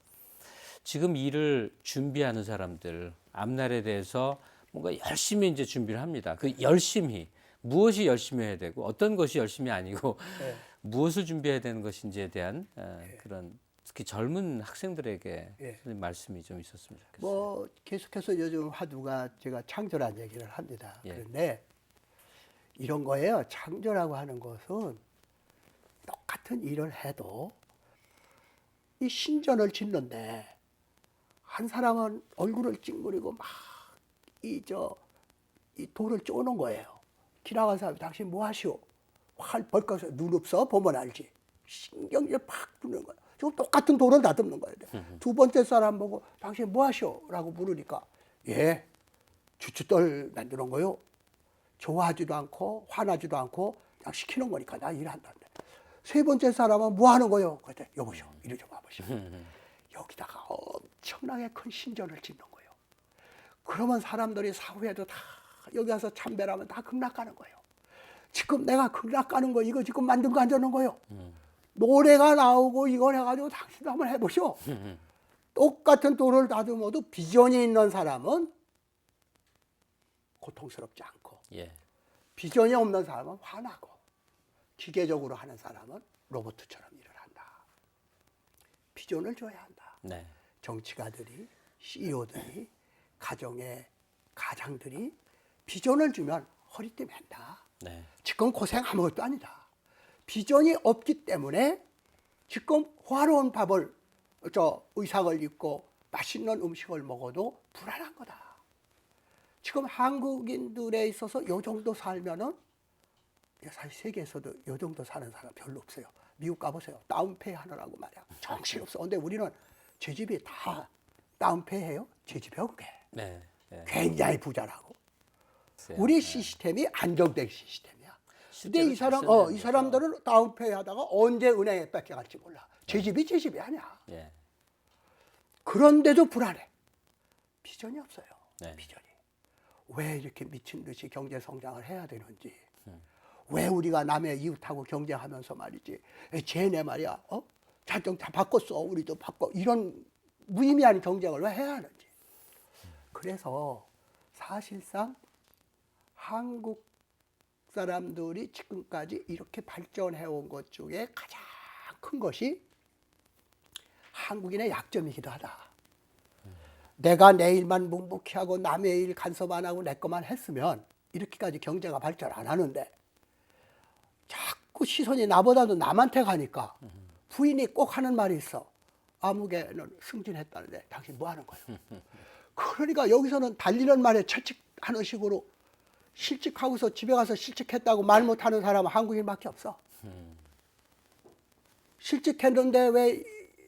지금 일을 준비하는 사람들, 앞날에 대해서 뭔가 열심히 이제 준비를 합니다. 그 열심히, 무엇이 열심히 해야 되고 어떤 것이 열심히 아니고 무엇을 준비해야 되는 것인지에 대한 그런 특히 젊은 학생들에게 선생님 말씀이 좀 있었으면 좋겠어요. 뭐 계속해서 요즘 화두가 제가 창조란 얘기를 합니다. 예. 그런데 이런 거예요. 창조라고 하는 것은 똑같은 일을 해도 이 신전을 짓는데 한 사람은 얼굴을 찡그리고 막 이 돌을 쪼는 거예요. 지나간 사람이 당신 뭐 하시오? 활 벌컥해서 눈 없어? 보면 알지. 신경질 팍 부는 거야. 지금 똑같은 돌을 다듬는 거예요. 두 번째 사람 보고 당신 뭐 하시오? 라고 물으니까 예, 주춧돌 만드는 거요. 좋아하지도 않고 화나지도 않고 그냥 시키는 거니까 나 일한다는데. 세 번째 사람은 뭐 하는 거요? 그때 여보시오, 이리 좀 와보시오. 여기다가 엄청나게 큰 신전을 짓는 거예요. 그러면 사람들이 사후에도 다 여기 와서 참배하면 다 극락가는 거예요. 지금 내가 극락가는 거 이거 지금 만든 거 안 되는 거예요. 노래가 나오고 이걸 해가지고 당신도 한번 해보시오. 똑같은 돌을 다듬어도 비전이 있는 사람은 고통스럽지 않고 예. 비전이 없는 사람은 화나고 기계적으로 하는 사람은 로봇처럼 일을 한다. 비전을 줘야 한다. 네. 정치가들이 CEO들이 가정의 가장들이 비전을 주면 허리띠 맨다. 네. 지금 고생 아무것도 아니다. 비전이 없기 때문에 지금 호화로운 밥을 의상을 입고 맛있는 음식을 먹어도 불안한 거다. 지금 한국인들에 있어서 요 정도 살면은 사실 세계에서도 요 정도 사는 사람 별로 없어요. 미국 가보세요. 다운페이 하느라고 말이야. 정신없어. 근데 우리는 제 집이 다 다운페이해요. 제 집이요 그게. 네. 네. 굉장히 부자라고. 글쎄요. 우리 시스템이 안정된 시스템이야. 근데 이 실제로 이 사람들은 다운페이 하다가 언제 은행에 뺏겨갈지 몰라. 제 집이 제 집이 아니야. 예. 그런데도 불안해. 비전이 없어요. 네. 비전이. 왜 이렇게 미친 듯이 경제 성장을 해야 되는지. 왜 우리가 남의 이웃하고 경쟁하면서 말이지. 쟤네 말이야. 자정 다 바꿨어. 우리도 바꿔. 이런 무의미한 경쟁을 왜 해야 하는지. 그래서 사실상 한국 사람들이 지금까지 이렇게 발전해 온 것 중에 가장 큰 것이 한국인의 약점이기도 하다. 내가 내 일만 묵묵히 하고 남의 일 간섭 안 하고 내 것만 했으면 이렇게까지 경제가 발전 안 하는데 자꾸 시선이 나보다도 남한테 가니까 부인이 꼭 하는 말이 있어. 아무개는 승진했다는데 당신 뭐 하는 거예요? 그러니까 여기서는 달리는 말에 채찍하는 식으로 실직하고서 집에 가서 실직했다고 말 못하는 사람은 한국인밖에 없어. 실직했는데 왜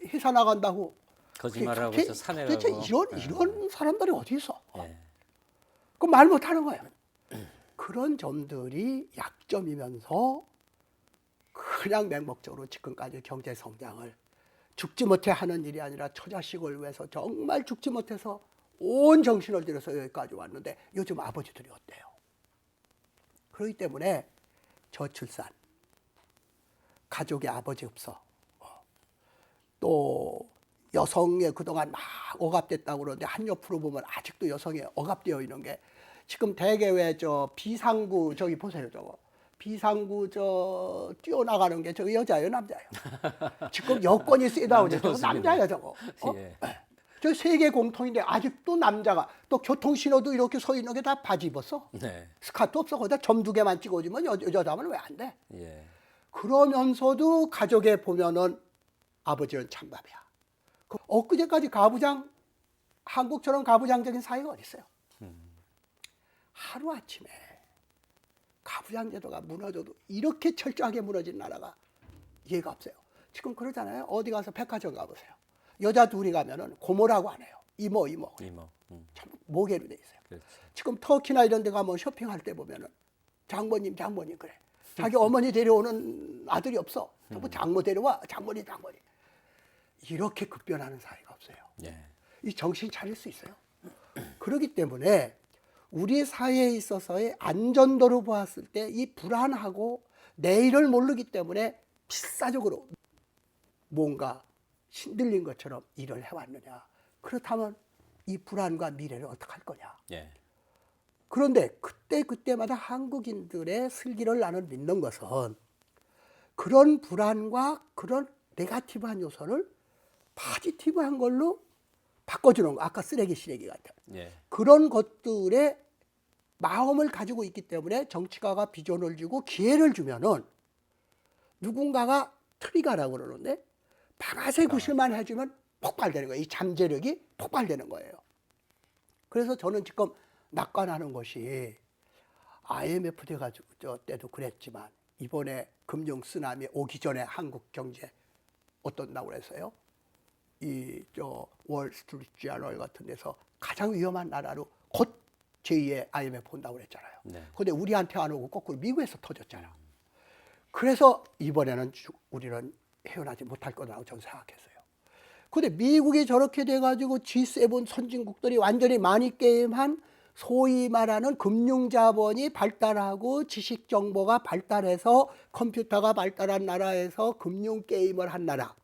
회사 나간다고 거짓말하고 도대체- 산에 도대체 가고. 이런 사람들이 어디 있어? 예. 그 말 못하는 거예요. 그런 점들이 약점이면서 그냥 맹목적으로 지금까지 경제 성장을 죽지 못해 하는 일이 아니라 처자식을 위해서 정말 죽지 못해서 온 정신을 들여서 여기까지 왔는데 요즘 아버지들이 어때요? 그렇기 때문에 저출산, 가족의 아버지 없어. 또 여성의 그동안 막 억압됐다고 그러는데 한 옆으로 보면 아직도 여성이 억압되어 있는 게 지금 대개 왜 비상구 저기 보세요 저거 비상구 뛰어나가는 게 저거 여자예요 남자예요? 지금 여권이 쓰다 보니 저거 남자야 저거. 예. 저 세계 공통인데 아직도 남자가 또 교통신호도 이렇게 서 있는 게 다 바지 입었어. 네. 스카트 없어. 거기다 점 2개만 찍어주면 여자면 왜 안 돼? 예. 그러면서도 가족에 보면은 아버지는 찬밥이야. 엊그제까지 가부장, 한국처럼 가부장적인 사회가 어디 있어요? 하루아침에 가부장 제도가 무너져도 이렇게 철저하게 무너진 나라가 이해가 없어요. 지금 그러잖아요. 어디 가서 백화점 가보세요. 여자 둘이 가면은 고모라고 안 해요. 이모. 이모. 참 모계로 돼 있어요. 그렇지. 지금 터키나 이런 데 가면 쇼핑할 때 보면은 장모님 그래. 자기 어머니 데려오는 아들이 없어. 뭐 장모 데려와. 장모님. 이렇게 급변하는 사회가 없어요. 예. 이 정신 차릴 수 있어요. 그렇기 때문에 우리 사회에 있어서의 안전도로 보았을 때 이 불안하고 내일을 모르기 때문에 필사적으로 뭔가 신들린 것처럼 일을 해왔느냐. 그렇다면 이 불안과 미래를 어떻게 할 거냐. 예. 그런데 그때마다 한국인들의 슬기를 나는 믿는 것은 그런 불안과 그런 네가티브한 요소를 포지티브한 걸로 바꿔주는 거. 아까 쓰레기 같은. 예. 그런 것들의 마음을 가지고 있기 때문에 정치가가 비전을 주고 기회를 주면은 누군가가 트리가라고 그러는데 방아쇠 구실만 해주면 폭발되는 거예요. 이 잠재력이 폭발되는 거예요. 그래서 저는 지금 낙관하는 것이 IMF 돼가지고 저 때도 그랬지만 이번에 금융 쓰나미 오기 전에 한국 경제 어떤다고 그랬어요? 월스트리트 저널 같은 데서 가장 위험한 나라로 곧 제2의 IMF 온다고 그랬잖아요. 네. 근데 우리한테 안 오고 거꾸로 미국에서 터졌잖아. 그래서 이번에는 우리는 헤어나지 못할 거라고 저는 생각했어요. 근데 미국이 저렇게 돼가지고 G7 선진국들이 완전히 마니게임한 소위 말하는 금융자본이 발달하고 지식정보가 발달해서 컴퓨터가 발달한 나라에서 금융게임을 한 나라,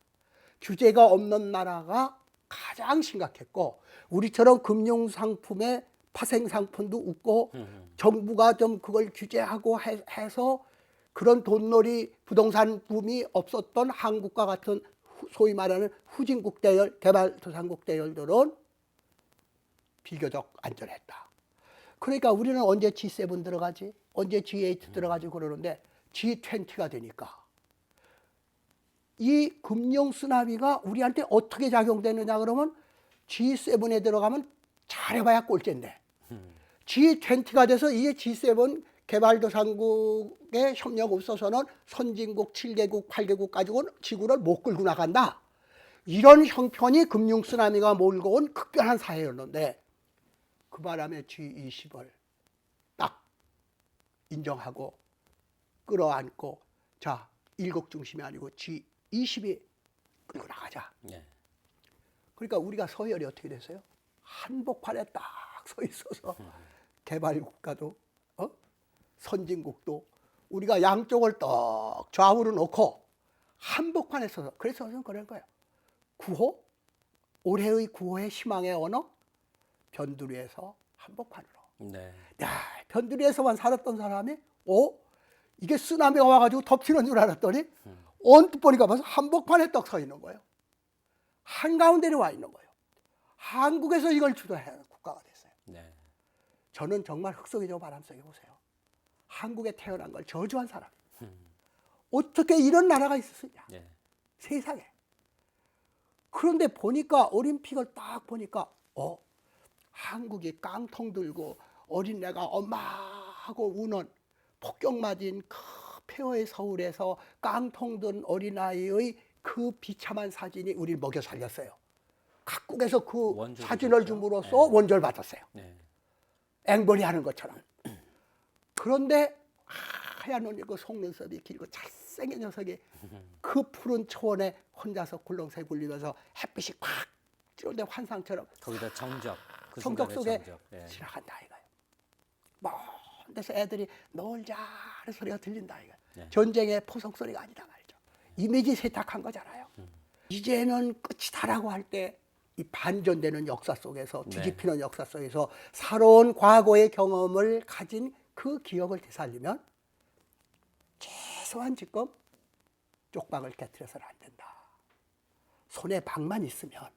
규제가 없는 나라가 가장 심각했고 우리처럼 금융상품에 파생상품도 없고 정부가 좀 그걸 규제하고 해서 그런 돈놀이 부동산 붐이 없었던 한국과 같은 소위 말하는 후진국 대열, 개발도상국 대열들은 비교적 안전했다. 그러니까 우리는 언제 G7 들어가지? 언제 G8 들어가지? 그러는데 G20가 되니까 이 금융 쓰나미가 우리한테 어떻게 작용되느냐 그러면 G7에 들어가면 잘해봐야 꼴찌인데 G20가 돼서 이게 G7 개발도상국의 협력 없어서는 선진국 7개국, 8개국 가지고는 지구를 못 끌고 나간다. 이런 형편이 금융 쓰나미가 몰고 온 극변한 사회였는데 그 바람에 G20을 딱 인정하고 끌어안고 자, 일국 중심이 아니고 G20이 끌고 나가자. 네. 그러니까 우리가 서열이 어떻게 됐어요? 한복판에 딱 서 있어서 개발국가도 선진국도 우리가 양쪽을 떡 좌우로 놓고 한복판에 서서 그래서 저는 그런 거예요. 구호? 올해의 구호의 희망의 언어? 변두리에서 한복판으로. 네. 야, 변두리에서만 살았던 사람이 이게 쓰나미가 와가지고 덮치는 줄 알았더니 언뜻 보니까 봐서 한복판에 떡 서 있는 거예요. 한가운데에 와 있는 거예요. 한국에서 이걸 주도해야 하는 국가가 됐어요. 네. 저는 정말 흙속이죠 바람속에 보세요. 한국에 태어난 걸 저주한 사람. 어떻게 이런 나라가 있었느냐. 네. 세상에. 그런데 보니까 올림픽을 딱 보니까 한국이 깡통 들고 어린애가 엄마 하고 우는 폭격 맞은 그 폐허의 서울에서 깡통 든 어린아이의 그 비참한 사진이 우리를 먹여 살렸어요. 각국에서 그 원조를 사진을 줬죠. 줌으로써 네. 원조를 받았어요. 네. 앵벌이 하는 것처럼. 그런데 하얀 눈이 그 속눈썹이 길고 잘생긴 녀석이 그 푸른 초원에 혼자서 굴렁쇠 굴리면서 햇빛이 팍 찌는데 환상처럼 거기다 정적. 그 성적 순간의 속에 정적. 네. 지나간다 이거예요. 먼 데서 애들이 놀자 하는 소리가 들린다 이거예요. 네. 전쟁의 포성 소리가 아니다 말이죠. 이미지 세탁한 거잖아요. 이제는 끝이다라고 할 때 이 반전되는 역사 속에서 뒤집히는 역사 속에서 살아온 과거의 경험을 가진 그 기억을 되살리면 최소한 지금 쪽박을 깨트려서는 안 된다. 손에 박만 있으면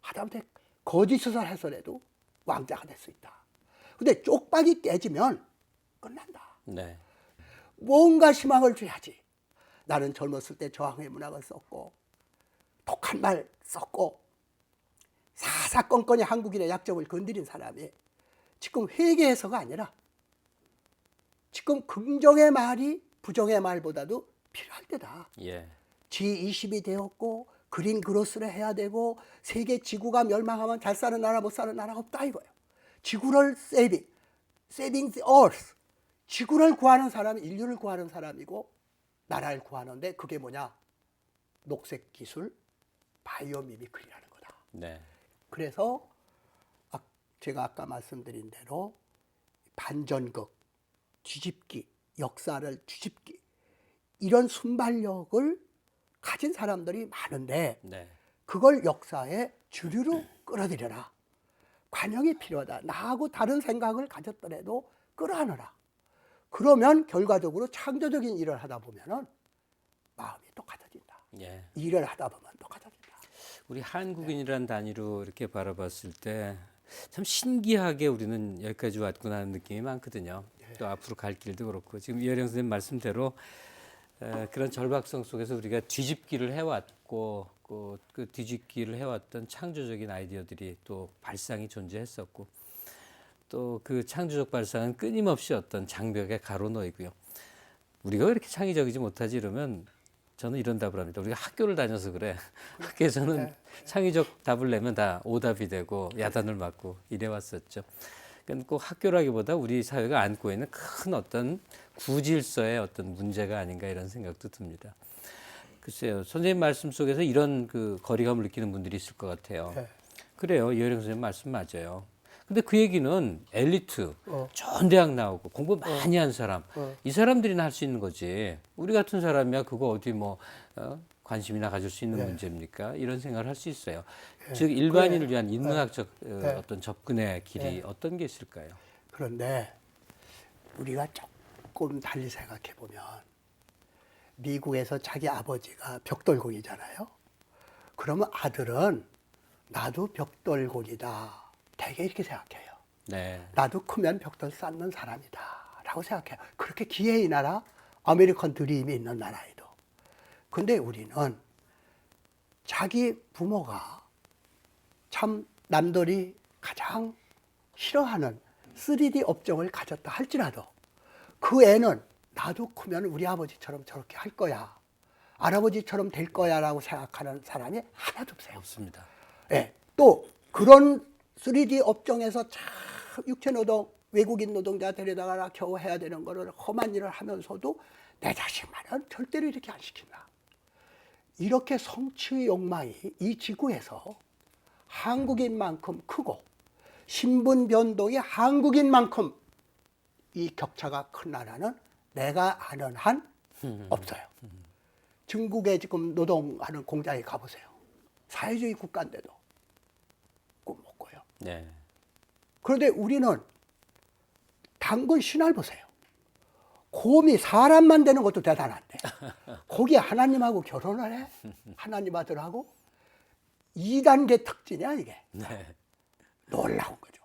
하다못해 거짓을 해서라도 왕자가 될 수 있다. 근데 쪽박이 깨지면 끝난다. 네. 뭔가 희망을 줘야지. 나는 젊었을 때 저항의 문학을 썼고 독한 말 썼고 사사건건이 한국인의 약점을 건드린 사람이 지금 회개해서가 아니라 지금 긍정의 말이 부정의 말보다도 필요할 때다. 예. G20이 되었고 그린 그로스를 해야 되고 세계 지구가 멸망하면 잘 사는 나라 못 사는 나라가 없다 이거예요. 지구를 saving the earth. 지구를 구하는 사람이 인류를 구하는 사람이고 나라를 구하는데 그게 뭐냐? 녹색 기술, 바이오 미미크리라는 거다. 네. 그래서 제가 아까 말씀드린 대로 반전극, 뒤집기, 역사를 뒤집기 이런 순발력을 가진 사람들이 많은데 네. 그걸 역사의 주류로 끌어들여라. 관용이 필요하다. 나하고 다른 생각을 가졌더라도 끌어안으라. 그러면 결과적으로 창조적인 일을 하다 보면은 마음이 똑같아진다. 예. 일을 하다 보면 똑같아진다. 우리 한국인이라는 단위로 이렇게 바라봤을 때 참 신기하게 우리는 여기까지 왔구나 하는 느낌이 많거든요. 또 앞으로 갈 길도 그렇고 지금 이혜령 선생님 말씀대로 그런 절박성 속에서 우리가 뒤집기를 해왔고 그 뒤집기를 해왔던 창조적인 아이디어들이 또 발상이 존재했었고 또 그 창조적 발상은 끊임없이 어떤 장벽에 가로놓이고요. 우리가 왜 이렇게 창의적이지 못하지 이러면 저는 이런 답을 합니다. 우리가 학교를 다녀서 그래. 학교에서는 창의적 답을 내면 다 오답이 되고 야단을 맞고 이래왔었죠. 그러니까 꼭 학교라기보다 우리 사회가 안고 있는 큰 어떤 구질서의 어떤 문제가 아닌가 이런 생각도 듭니다. 글쎄요, 선생님 말씀 속에서 이런 그 거리감을 느끼는 분들이 있을 것 같아요. 네. 그래요, 이혜령 선생님 말씀 맞아요. 근데 그 얘기는 엘리트, 좋은 대학 나오고 공부 많이 한 사람, 이 사람들이나 할 수 있는 거지. 우리 같은 사람이야 그거 어디 뭐 관심이나 가질 수 있는 문제입니까? 이런 생각을 할 수 있어요. 즉 일반인을 위한 인문학적 어떤 접근의 길이 어떤 게 있을까요? 그런데 우리가 조금 달리 생각해 보면 미국에서 자기 아버지가 벽돌공이잖아요. 그러면 아들은 나도 벽돌공이다. 되게 이렇게 생각해요. 네. 나도 크면 벽돌 쌓는 사람이다 라고 생각해요. 그렇게 기회의 나라, 아메리칸 드림이 있는 나라에도. 근데 우리는 자기 부모가 참 남들이 가장 싫어하는 3D 업종을 가졌다 할지라도 그 애는 나도 크면 우리 아버지처럼 저렇게 할 거야, 할아버지처럼 될 거야 라고 생각하는 사람이 하나도 없어요. 없습니다. 예, 또 그런 3D 업종에서 참 육체노동, 외국인 노동자 데려다가 겨우 해야 되는 거를 험한 일을 하면서도 내 자식만은 절대로 이렇게 안 시킨다. 이렇게 성취 욕망이 이 지구에서 한국인만큼 크고 신분 변동이 한국인만큼 이 격차가 큰 나라는 내가 아는 한 없어요. 중국에 지금 노동하는 공장에 가보세요. 사회주의 국가인데도 꿈 못 꿔요. 네. 그런데 우리는 당근 신화를 보세요. 곰이 사람만 되는 것도 대단한데 거기에 하나님하고 결혼을 해? 하나님 아들하고? 2단계 특징이야 이게. 네. 놀라운 거죠.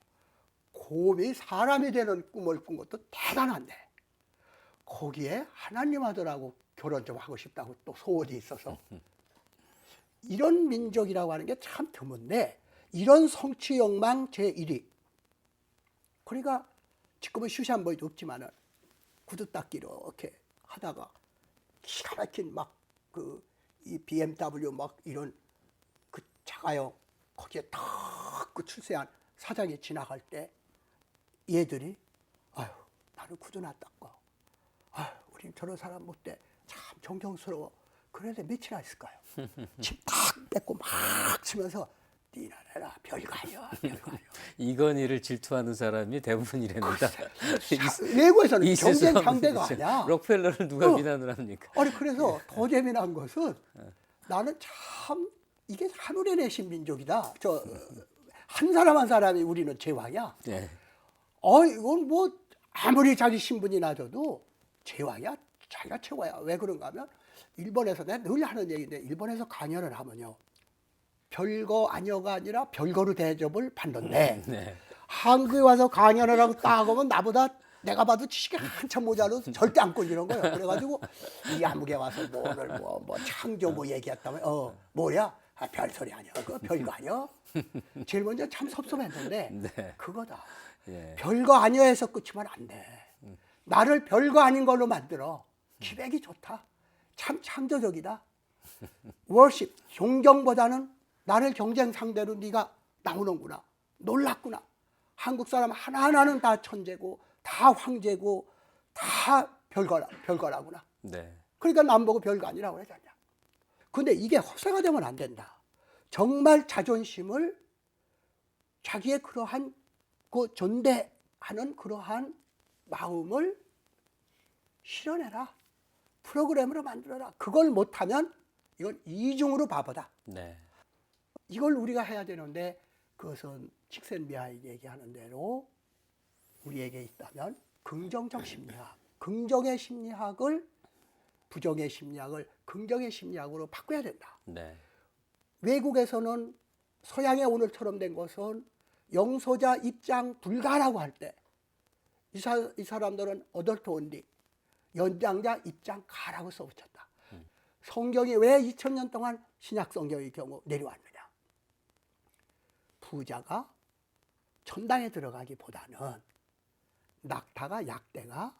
곰이 사람이 되는 꿈을 꾼 것도 대단한데 거기에 하나님 아들하고 결혼 좀 하고 싶다고 또 소원이 있어서 이런 민족이라고 하는 게 참 드문데 이런 성취 욕망 제1위. 그러니까 지금은 슈샨보이도 없지만은 구두 닦기 이렇게 하다가 기가 막힌 막 이 BMW 막 이런 그 차가요 거기에 탁 그 출세한 사장이 지나갈 때 얘들이 아유 나는 구두나 닦고 아유 우린 저런 사람 못 돼 참 존경스러워. 그런데 며칠 했을까요? 침 탁 뺏고 막 치면서 니나 내라 별거 아니야 별거 아니야. 이건희를 질투하는 사람이 대부분이랍니다. 외국에서는 이 경쟁 세상은 상대가 진짜 아니야. 록펠러를 누가 비난을 합니까? 아니 그래서 더 재미난 것은 나는 참 이게 하늘에 내신 민족이다. 저 한 사람 한 사람이 우리는 제왕이야. 네. 이건 뭐 아무리 자기 신분이 낮아도 제왕이야. 자기가 최고야. 왜 그런가 하면 일본에서 내가 늘 하는 얘기인데 일본에서 강연을 하면요. 별거 아니어가 아니라 별거로 대접을 받는데 네. 한국에 와서 강연을 하고 딱 오면 나보다 내가 봐도 지식이 한참 모자라서 절대 안 꼴리는 거예요. 그래가지고 이 한국에 와서 뭐를 뭐 창조 뭐 얘기했다면 뭐야? 아, 별소리 아니야. 그거 별거 아니야. 제일 먼저 참 섭섭했는데 네. 그거다. 예. 별거 아니야 해서 끝이면 안 돼. 나를 별거 아닌 걸로 만들어. 기백이 좋다. 참 창조적이다. 워십, 존경보다는 나를 경쟁 상대로 네가 나오는구나. 놀랐구나. 한국 사람 하나하나는 다 천재고 다 황제고 다 별거라구나. 네. 그러니까 남 보고 별거 아니라고 하지 않냐. 근데 이게 허세가 되면 안 된다. 정말 자존심을 자기의 그러한 그 존대하는 그러한 마음을 실현해라. 프로그램으로 만들어라. 그걸 못하면 이건 이중으로 바보다. 네. 이걸 우리가 해야 되는데 그것은 칙센비하이 얘기하는 대로 우리에게 있다면 긍정적 심리학, 긍정의 심리학을 부정의 심리학을 긍정의 심리학으로 바꿔야 된다. 네. 외국에서는 서양의 오늘처럼 된 것은 영소자 입장 불가라고 할 때 이 사람들은 어덜트 온리, 연장자 입장 가라고 써붙였다. 성경이 왜 2000년 동안 신약 성경의 경우 내려왔느냐. 부자가 천당에 들어가기보다는 낙타가 약대가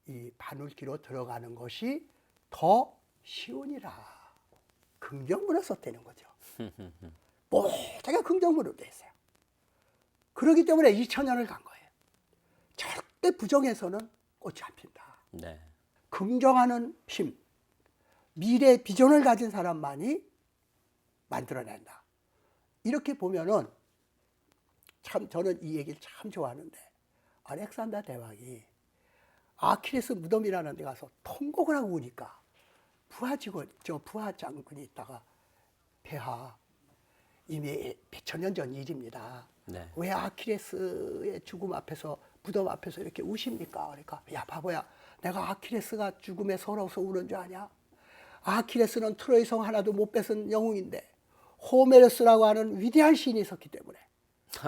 이 바늘기로 들어가는 것이 더 쉬우니라. 긍정문을 썼다는 거죠. 모두가 긍정문으로 돼 있어요. 그렇기 때문에 2000년을 간 거예요. 절대 부정해서는 꽃이 안 핀다. 네. 긍정하는 힘, 미래 비전을 가진 사람만이 만들어낸다. 이렇게 보면은 참 저는 이 얘기를 참 좋아하는데 알렉산더 대왕이 아킬레스 무덤이라는 데 가서 통곡을 하고 오니까 부하 장군이 있다가 폐하 이미 몇천 년 전 일입니다. 네. 왜 아킬레스의 죽음 앞에서 무덤 앞에서 이렇게 우십니까? 그러니까 야 바보야, 내가 아킬레스가 죽음에 서러워서 우는 줄 아냐? 아킬레스는 트로이 성 하나도 못 뺏은 영웅인데 호메로스라고 하는 위대한 시인이 있었기 때문에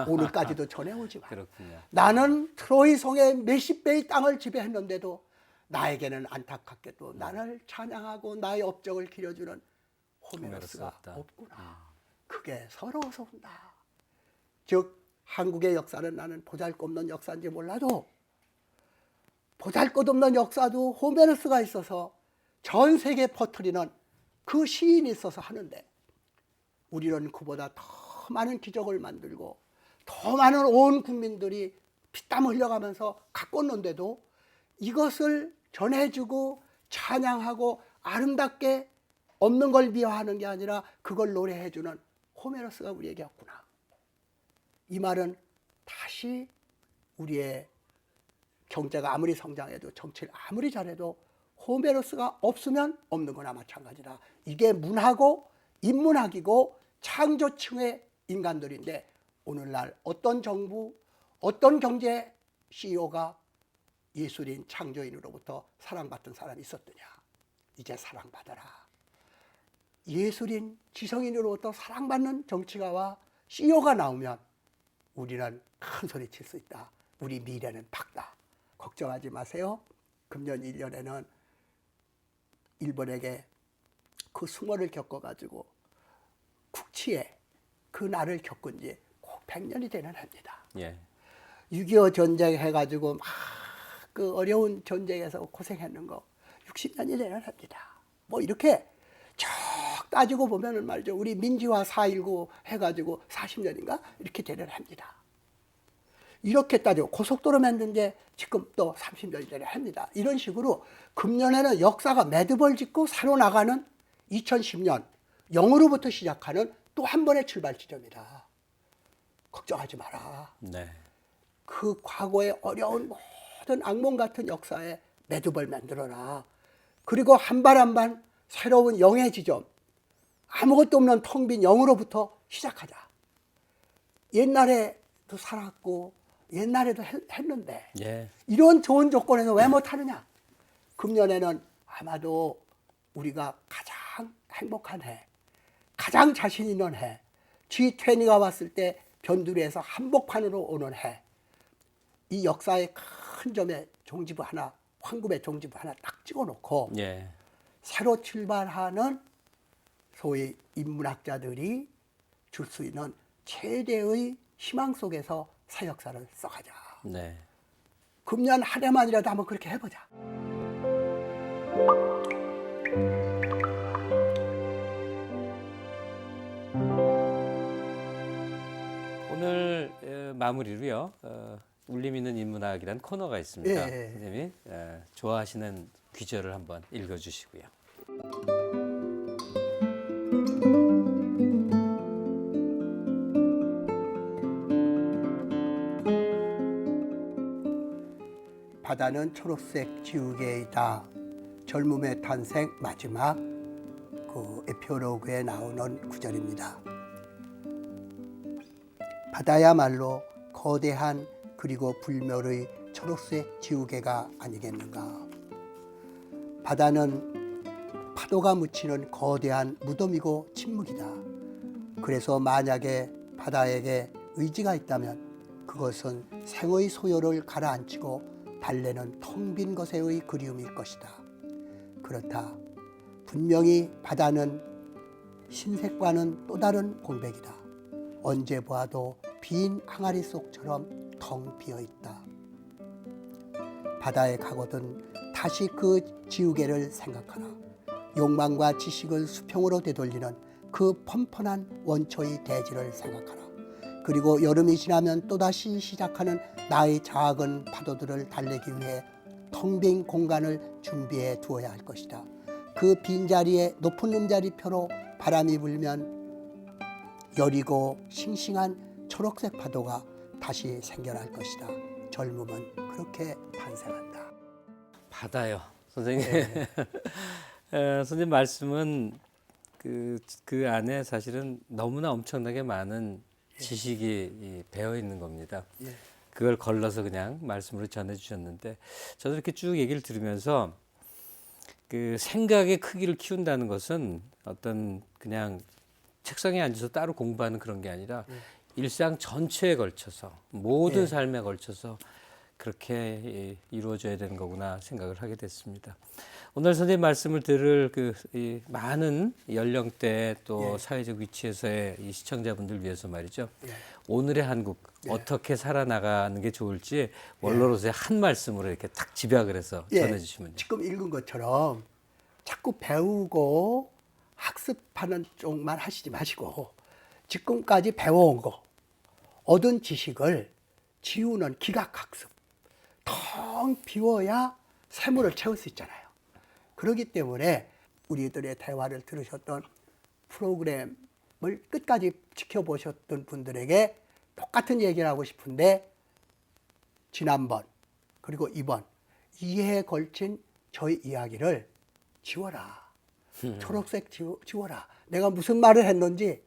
오늘까지도 전해오지만 그렇군요. 나는 트로이 성의 몇십 배의 땅을 지배했는데도 나에게는 안타깝게도 나를 찬양하고 나의 업적을 기려주는 호메로스가 없다. 없구나. 그게 서러워서 온다. 즉 한국의 역사는 나는 보잘것없는 역사인지 몰라도 보잘것없는 역사도 호메로스가 있어서 전 세계에 퍼뜨리는 그 시인이 있어서 하는데 우리는 그보다 더 많은 기적을 만들고 더 많은 온 국민들이 피땀 흘려가면서 가꿨는데도 이것을 전해주고 찬양하고 아름답게 없는 걸 미화하는 게 아니라 그걸 노래해주는 호메로스가 우리에게 없구나. 이 말은 다시 우리의 경제가 아무리 성장해도 정치를 아무리 잘해도 호메로스가 없으면 없는 거나 마찬가지다. 이게 문하고 인문학이고 창조층의 인간들인데 오늘날 어떤 정부, 어떤 경제 CEO가 예술인 창조인으로부터 사랑받던 사람이 있었더냐. 이제 사랑받아라. 예술인 지성인으로부터 사랑받는 정치가와 CEO가 나오면 우리는 큰 소리 칠 수 있다. 우리 미래는 밝다. 걱정하지 마세요. 금년 1년에는 일본에게 그 수모를 겪어가지고 국치에 그 날을 겪은 지 꼭 100년이 되는 해입니다. 예. 6.25 전쟁 해가지고 막 그 어려운 전쟁에서 고생했는 거 60년이 되는 해입니다. 뭐 이렇게 쭉 따지고 보면은 말이죠. 우리 민주화 4.19 해가지고 40년인가 이렇게 되는 해입니다. 이렇게 따지고 고속도로 만든 게 지금 또 30년이 되는 해입니다. 이런 식으로 금년에는 역사가 매듭을 짓고 새로 나가는 2010년 0으로부터 시작하는 또 한 번의 출발 지점이다. 걱정하지 마라. 네. 그 과거의 어려운 모든 악몽 같은 역사에 매듭을 만들어라. 그리고 한 발 한 발 새로운 영의 지점, 아무것도 없는 텅 빈 영으로부터 시작하자. 옛날에도 살았고 옛날에도 했는데 예. 이런 좋은 조건에서 왜 못하느냐. 금년에는 아마도 우리가 가장 행복한 해, 가장 자신 있는 해, G20가 왔을 때 변두리에서 한복판으로 오는 해, 이 역사의 큰 점에 종지부 하나, 황금의 종지부 하나 딱 찍어놓고 예. 새로 출발하는 소위 인문학자들이 줄 수 있는 최대의 희망 속에서 새 역사를 써가자. 네. 금년 한 해만이라도 한번 그렇게 해보자. 오늘 마무리로요. 울림 있는 인문학이란 코너가 있습니다. 예. 선생님이 좋아하시는 귀절을 한번 읽어주시고요. 바다는 초록색 지우개이다. 젊음의 탄생 마지막 그 에피로그에 나오는 구절입니다. 바다야말로 거대한 그리고 불멸의 초록색 지우개가 아니겠는가. 바다는 파도가 묻히는 거대한 무덤이고 침묵이다. 그래서 만약에 바다에게 의지가 있다면 그것은 생의 소요를 가라앉히고 달래는 텅 빈 것에의 그리움일 것이다. 그렇다. 분명히 바다는 신색과는 또 다른 공백이다. 언제 보아도 빈 항아리 속처럼 텅 비어 있다. 바다에 가거든 다시 그 지우개를 생각하라. 욕망과 지식을 수평으로 되돌리는 그 펀펀한 원초의 대지를 생각하라. 그리고 여름이 지나면 또다시 시작하는 나의 작은 파도들을 달래기 위해 텅 빈 공간을 준비해 두어야 할 것이다. 그 빈자리에 높은 음자리표로 바람이 불면 여리고 싱싱한 초록색 파도가 다시 생겨날 것이다. 젊음은 그렇게 탄생한다. 바다요. 선생님. 선생님 말씀은 그 안에 사실은 너무나 엄청나게 많은 지식이 배어 있는 겁니다. 예. 그걸 걸러서 그냥 말씀으로 전해 주셨는데 저도 이렇게 쭉 얘기를 들으면서 그 생각의 크기를 키운다는 것은 어떤 그냥 책상에 앉아서 따로 공부하는 그런 게 아니라 일상 전체에 걸쳐서 모든 예. 삶에 걸쳐서 그렇게 이루어져야 되는 거구나 생각을 하게 됐습니다. 오늘 선생님 말씀을 들을 이 많은 연령대 또 예. 사회적 위치에서의 이 시청자분들 위해서 말이죠. 예. 오늘의 한국 어떻게 살아나가는 게 좋을지 원로로서의 한 말씀으로 이렇게 딱 집약을 해서 예. 전해주시면요. 지금 읽은 것처럼 자꾸 배우고 학습하는 쪽만 하시지 마시고 지금까지 배워온 거, 얻은 지식을 지우는 기각학습. 텅 비워야 샘물을 채울 수 있잖아요. 그렇기 때문에 우리들의 대화를 들으셨던 프로그램을 끝까지 지켜보셨던 분들에게 똑같은 얘기를 하고 싶은데 지난번 그리고 이번 2회에 걸친 저희 이야기를 지워라. 초록색 지워라. 내가 무슨 말을 했는지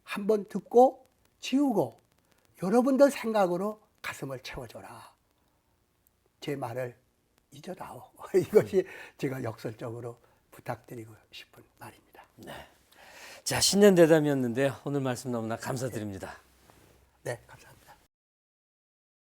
한번 듣고 지우고 여러분들 생각으로 가슴을 채워줘라. 제 말을 잊어다오. 이것이 제가 역설적으로 부탁드리고 싶은 말입니다. 자, 신년 대담이었는데요. 오늘 말씀 너무나 감사드립니다. 네, 감사합니다.